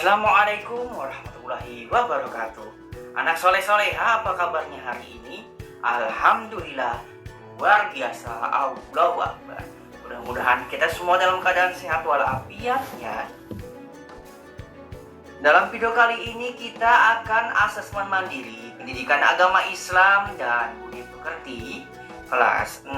Assalamualaikum warahmatullahi wabarakatuh. Anak soleh-soleha, apa kabarnya hari ini? Alhamdulillah, luar biasa. Allahu Akbar. Mudah-mudahan kita semua dalam keadaan sehat walafiat ya. Dalam video kali ini kita akan asesmen mandiri pendidikan agama Islam dan budi pekerti kelas 6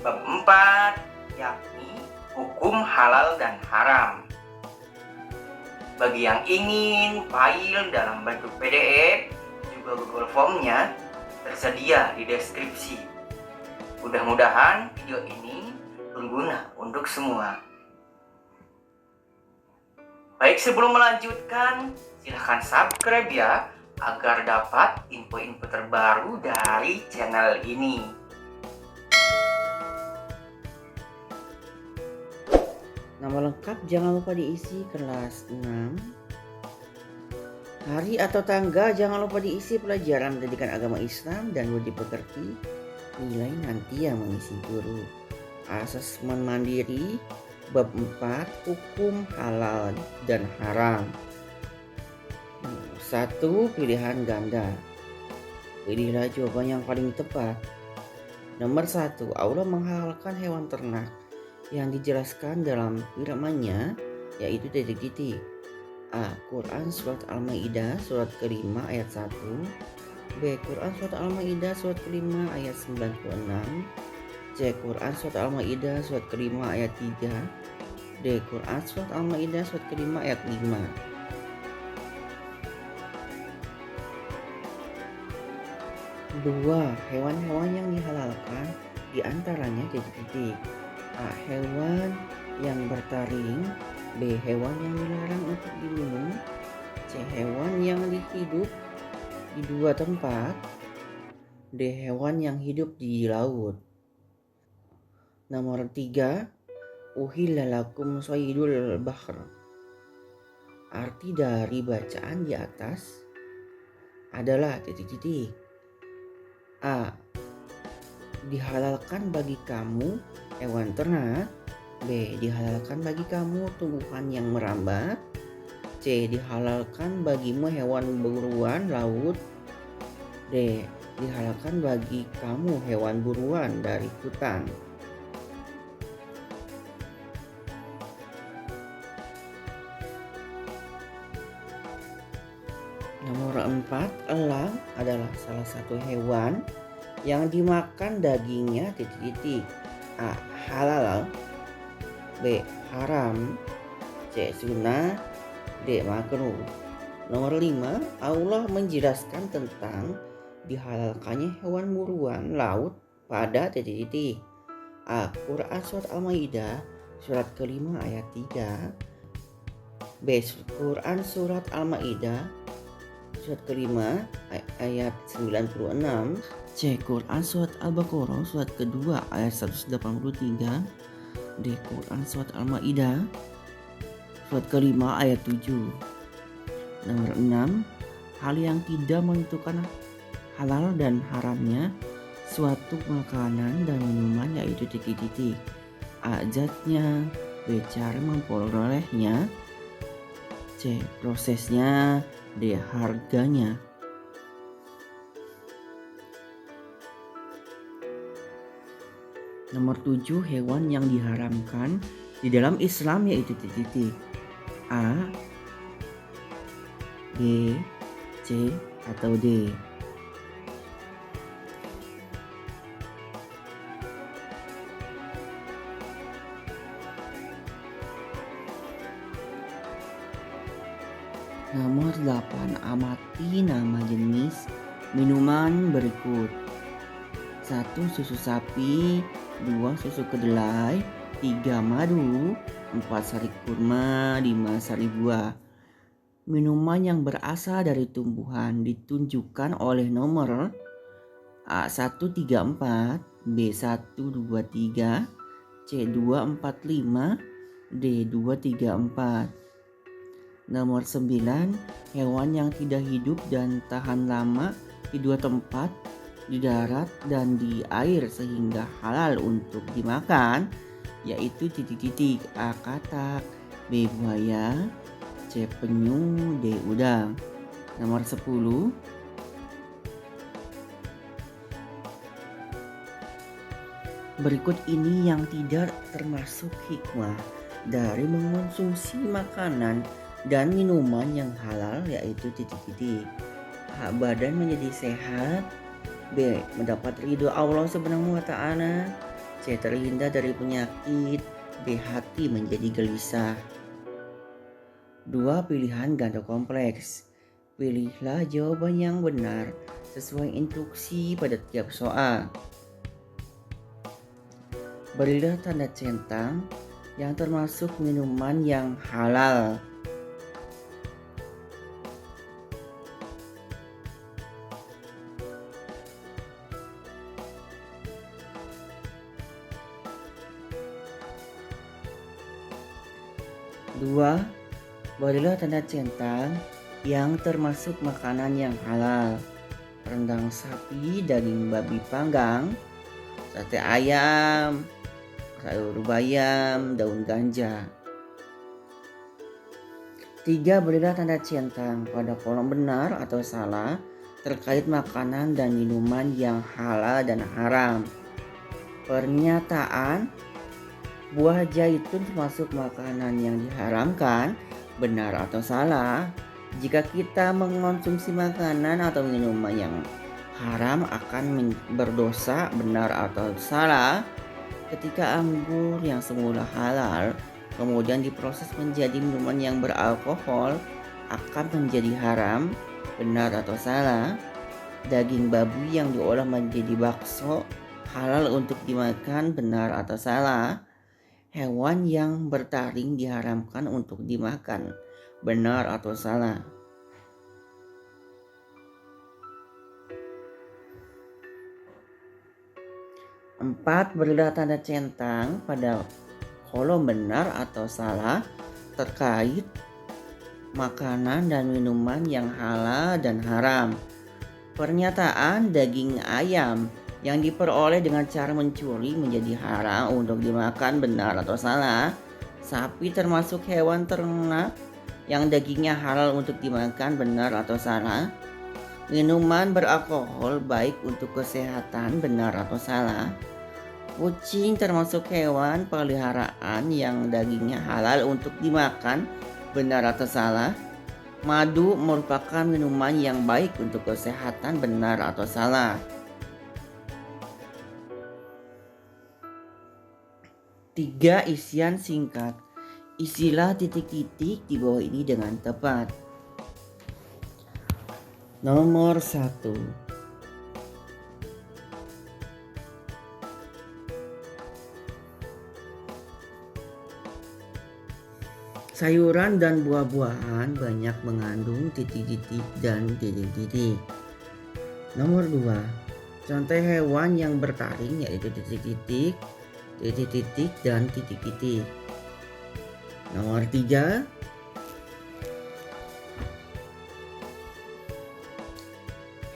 bab 4, yakni hukum halal dan haram. Bagi yang ingin file dalam bentuk PDF juga Google Form-nya tersedia di deskripsi. Mudah-mudahan video ini berguna untuk semua. Baik, sebelum melanjutkan, silahkan subscribe ya agar dapat info-info terbaru dari channel ini. Nama lengkap jangan lupa diisi kelas 6. Hari atau tanggal jangan lupa diisi pelajaran pendidikan agama Islam dan budi pekerti. Nilai nanti yang mengisi guru. Asesmen mandiri bab 4 hukum halal dan haram. 1. Pilihan ganda. Pilihlah jawaban yang paling tepat. Nomor 1. Allah menghalalkan hewan ternak yang dijelaskan dalam firman-Nya, yaitu titik-titik. A. Quran surat Al-Maidah surat ke-5 ayat 1. B. Quran surat Al-Maidah surat ke-5 ayat 96. C. Quran surat Al-Maidah surat ke-5 ayat 3. D. Quran surat Al-Maidah surat ke-5 ayat 5. 2. Hewan-hewan yang dihalalkan diantaranya titik-titik. A. Hewan yang bertaring. B. Hewan yang dilarang untuk dibunuh. C. Hewan yang hidup di dua tempat. D. Hewan yang hidup di laut. Nomor 3. Uhilla lakum shaydul bahr. Arti dari bacaan di atas adalah titik-titik. A. Dihalalkan bagi kamu hewan ternak. B. Dihalalkan bagi kamu tumbuhan yang merambat. C. Dihalalkan bagimu hewan buruan laut. D. Dihalalkan bagi kamu hewan buruan dari hutan. Nomor 4, elang adalah salah satu hewan yang dimakan dagingnya titik-titik. A. Halal. B. Haram. C. Sunnah. D. Makruh. Nomor 5, Allah menjelaskan tentang dihalalkannya hewan buruan laut pada titik-titik. A. Quran surat Al-Maidah surat ke-5 ayat 3. B. Quran surat Al-Maidah surat ke-5 ayat 96. C. Quran surat Al-Baqarah surat ke-2 ayat 183. D. Quran surat Al-Maidah surat ke-5 ayat 7. Nomor 6, hal yang tidak menentukan halal dan haramnya suatu makanan dan minuman yaitu titik-titik. A. Zatnya. B. Cara memperolehnya. C. Prosesnya. D. Harganya. Nomor 7, hewan yang diharamkan di dalam Islam yaitu titik-titik. A. B. C. Atau D. Nomor 8, amati nama jenis minuman berikut. 1. Susu sapi. 2. Susu kedelai. 3. Madu. 4. Sari kurma. 5. Sari buah. Minuman yang berasal dari tumbuhan ditunjukkan oleh nomor A. 134. B. 123. C. 245. D. 234. Nomor 9, hewan yang tidak hidup dan tahan lama di dua tempat, di darat dan di air sehingga halal untuk dimakan, yaitu titik-titik. A. Katak. B. Buaya. C. Penyu, D. Udang. Nomor 10. Berikut ini yang tidak termasuk hikmah dari mengonsumsi makanan dan minuman yang halal, yaitu titik-titik. A. Badan menjadi sehat. B. Mendapat ridho Allah Subhanahu wa Ta'ala. C. Terhindar dari penyakit. D. Hati menjadi gelisah. 2 pilihan ganda kompleks. Pilihlah jawaban yang benar sesuai instruksi pada tiap soal. Berilah tanda centang yang termasuk minuman yang halal. Dua, berilah tanda centang yang termasuk makanan yang halal. Rendang sapi, daging babi panggang, sate ayam, sayur bayam, daun ganja. 3. Berilah tanda centang pada kolom benar atau salah terkait makanan dan minuman yang halal dan haram. Pernyataan buah zaitun termasuk makanan yang diharamkan, benar atau salah? Jika kita mengonsumsi makanan atau minuman yang haram akan berdosa, benar atau salah? Ketika anggur yang semula halal kemudian diproses menjadi minuman yang beralkohol akan menjadi haram, benar atau salah? Daging babi yang diolah menjadi bakso halal untuk dimakan, benar atau salah? Hewan yang bertaring diharamkan untuk dimakan, benar atau salah? Empat, berilah tanda centang pada kolom benar atau salah terkait makanan dan minuman yang halal dan haram. Pernyataan daging ayam yang diperoleh dengan cara mencuri menjadi haram untuk dimakan, benar atau salah? Sapi termasuk hewan ternak yang dagingnya halal untuk dimakan, benar atau salah? Minuman beralkohol baik untuk kesehatan, benar atau salah? Kucing termasuk hewan peliharaan yang dagingnya halal untuk dimakan, benar atau salah? Madu merupakan minuman yang baik untuk kesehatan, benar atau salah? 3. Isian singkat. Isilah titik-titik di bawah ini dengan tepat. Nomor 1. Sayuran dan buah-buahan banyak mengandung titik-titik dan titik-titik. Nomor 2. Contoh hewan yang bertaring yaitu titik-titik, titik-titik, dan titik-titik. Nomor 3.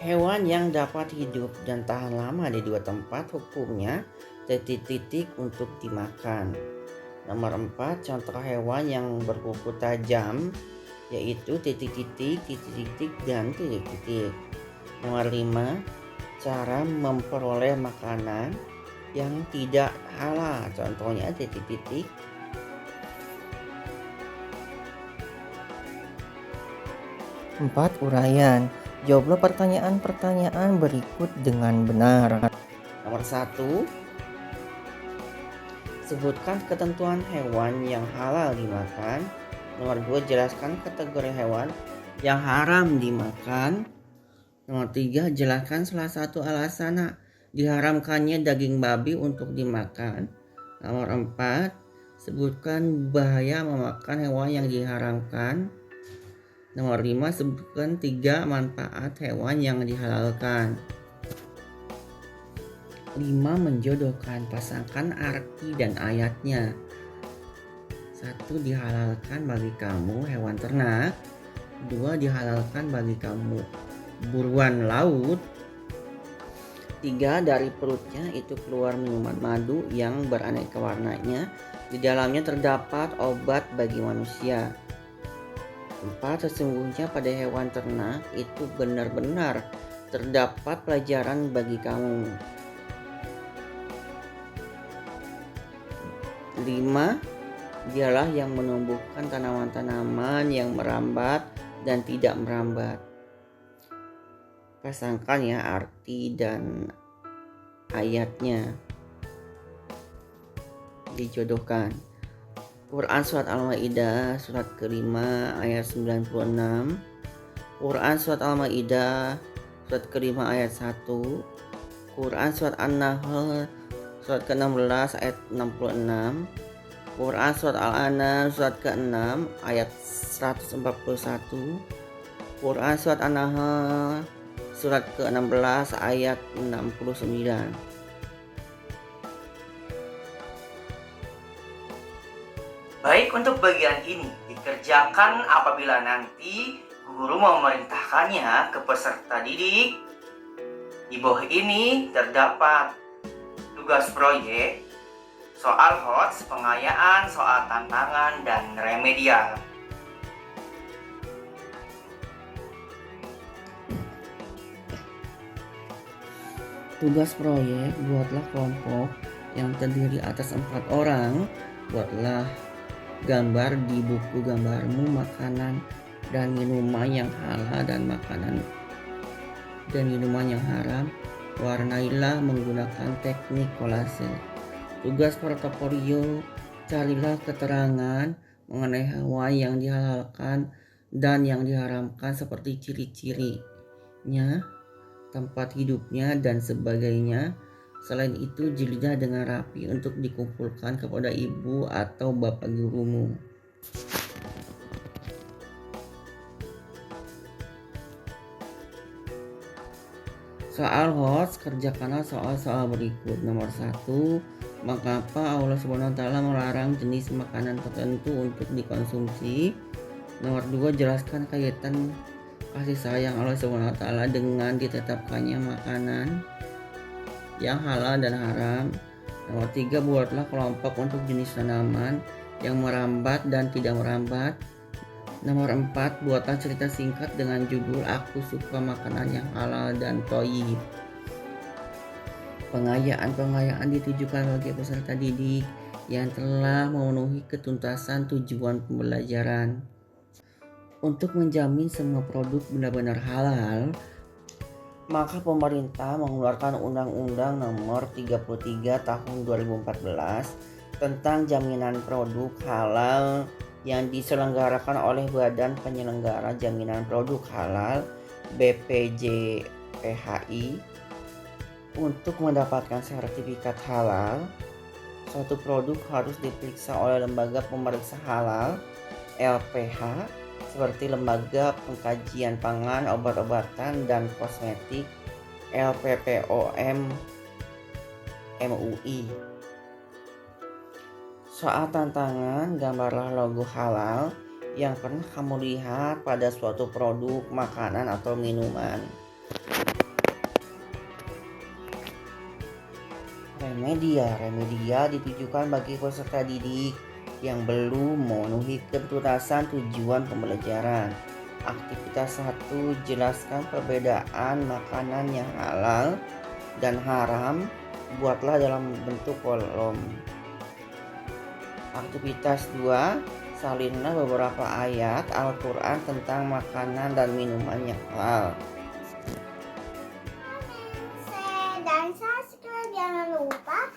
Hewan yang dapat hidup dan tahan lama di dua tempat hukumnya titik-titik untuk dimakan. Nomor 4. Contoh hewan yang berkuku tajam yaitu titik-titik, titik-titik, dan titik-titik. Nomor 5. Cara memperoleh makanan yang tidak halal, contohnya titik-titik. 4. Uraian. Jawablah pertanyaan-pertanyaan berikut dengan benar. Nomor 1. Sebutkan ketentuan hewan yang halal dimakan. Nomor 2. Jelaskan kategori hewan yang haram dimakan. Nomor 3. Jelaskan salah satu alasan diharamkannya daging babi untuk dimakan. Nomor 4. Sebutkan bahaya memakan hewan yang diharamkan. Nomor 5. Sebutkan 3 manfaat hewan yang dihalalkan. 5. Menjodohkan, pasangkan arti dan ayatnya. 1. Dihalalkan bagi kamu hewan ternak. 2. Dihalalkan bagi kamu buruan laut. 3. Dari perutnya itu keluar minuman madu yang beraneka warnanya. Di dalamnya terdapat obat bagi manusia. 4. Sesungguhnya pada hewan ternak itu benar-benar terdapat pelajaran bagi kamu. 5. Dialah yang menumbuhkan tanaman-tanaman yang merambat dan tidak merambat. Pasangkan ya arti dan ayatnya, dijodohkan. Quran Surat Al-Ma'idah surat ke-5 ayat 96. Quran Surat Al-Ma'idah surat ke-5 ayat 1. Quran Surat An-Nahl surat ke-16 ayat 66. Quran Surat Al-An'am surat ke-6 ayat 141. Quran Surat An-Nahl surat ke-16 ayat 69. Baik, untuk bagian ini dikerjakan apabila nanti guru memerintahkannya ke peserta didik. Di bawah ini terdapat tugas proyek, soal HOTS, pengayaan, soal tantangan, dan remedial. Tugas proyek, buatlah kelompok yang terdiri atas 4 orang. Buatlah gambar di buku gambarmu makanan dan minuman yang halal dan makanan dan minuman yang haram. Warnailah menggunakan teknik kolase. Tugas portofolio, carilah keterangan mengenai hewan yang dihalalkan dan yang diharamkan seperti ciri-cirinya, tempat hidupnya, dan sebagainya. Selain itu, jilidnya dengan rapi untuk dikumpulkan kepada ibu atau bapak gurumu. Soal HOTS, kerjakanlah soal-soal berikut. Nomor 1, mengapa Allah SWT melarang jenis makanan tertentu untuk dikonsumsi? Nomor 2, jelaskan kaitan kasih sayang Allah SWT dengan ditetapkannya makanan yang halal dan haram. Nomor 3, buatlah kelompok untuk jenis tanaman yang merambat dan tidak merambat. Nomor 4, buatlah cerita singkat dengan judul Aku Suka Makanan Yang Halal dan Thayyib. Pengayaan ditujukan bagi peserta didik yang telah memenuhi ketuntasan tujuan pembelajaran. Untuk menjamin semua produk benar-benar halal, maka pemerintah mengeluarkan Undang-Undang Nomor 33 Tahun 2014 tentang jaminan produk halal yang diselenggarakan oleh Badan Penyelenggara Jaminan Produk Halal BPJPHI. Untuk mendapatkan sertifikat halal, suatu produk harus diperiksa oleh lembaga pemeriksa halal LPH seperti Lembaga Pengkajian Pangan, Obat-obatan, dan Kosmetik LPPOM MUI. Soal tantangan, gambarlah logo halal yang pernah kamu lihat pada suatu produk makanan atau minuman. Remedial ditujukan bagi peserta didik yang belum memenuhi ketuntasan tujuan pembelajaran. Aktivitas 1, jelaskan perbedaan makanan yang halal dan haram. Buatlah dalam bentuk kolom. Aktivitas 2, salinlah beberapa ayat Al-Quran tentang makanan dan minuman yang halal. Share dan subscribe, jangan lupa